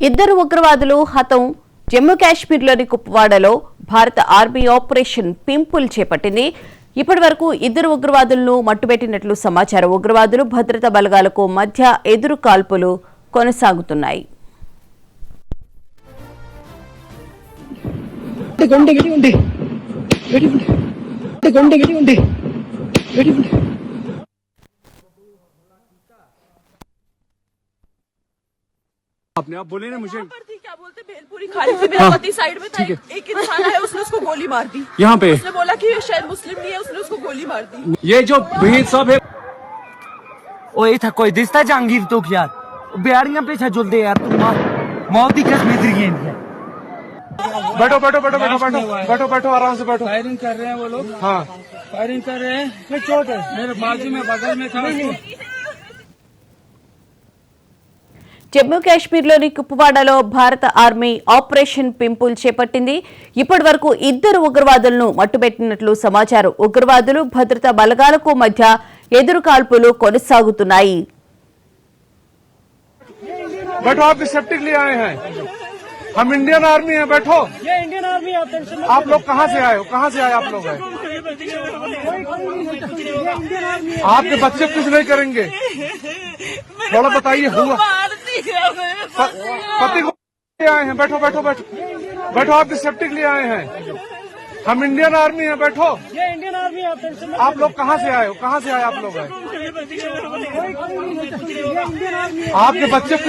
ఇద్దరు ఉగ్రవాదులు హతం. జమ్మూ కాశ్మీర్లోని కుప్వాడలో భారత ఆర్మీ ఆపరేషన్ పింపుల్ చేపట్టింది. ఇప్పటి వరకు ఇద్దరు ఉగ్రవాదులను మట్టుబెట్టినట్లు సమాచారం. ఉగ్రవాదులు భద్రతా బలగాలకు మధ్య ఎదురు కాల్పులు కొనసాగుతున్నాయి. आपने आप बोले ना मुझे क्या बोलते भेलपुरी खाने से मेरा पति साइड में था, एक इंसान है उसने उसको गोली मार दी। यहाँ पे उसने बोला कि ये शायद मुस्लिम नहीं है, उसने उसको गोली मार दी। ये जो भीड़ सब है ओए था कोई दिसता जहांगीर तो यार बिहारियां पीछे जुलदे यार तुम मौत की कसम इधर गई है। बैठो बैठो बैठो बैठो बैठो बैठो बैठो आराम से बैठो। फायरिंग कर रहे हैं वो लोग। हाँ फायरिंग कर रहे हैं। मैं चोट है मेरे बाजू में बगल में था। జమ్మూ కాశ్మీర్లోని కుప్వాడలో భారత ఆర్మీ ఆపరేషన్ పింపుల్ చేపట్టింది. ఇప్పటి వరకు ఇద్దరు ఉగ్రవాదులను మట్టుబెట్టినట్లు సమాచారం. ఉగ్రవాదులు భద్రతా బలగాలకు మధ్య ఎదురు కాల్పులు కొనసాగుతున్నాయి. बैठो आप सेफ्टी के लिए आए हैं, हम इंडियन आर्मी है। बैठो ये इंडियन आर्मी है। आप लोग कहाँ से आए हो, कहाँ से आए आप लोग हैं? आपके बच्चे कुछ नहीं करेंगे, थोड़ा बताइए। हुआ पति को आए हैं। बैठो बैठो बैठो बैठो आपकी सेफ्टी के लिए आए हैं, हम इंडियन आर्मी है। बैठो ये इंडियन आर्मी है। आप लोग कहाँ से आए हो, कहाँ से आए आप लोग हैं? आपके बच्चे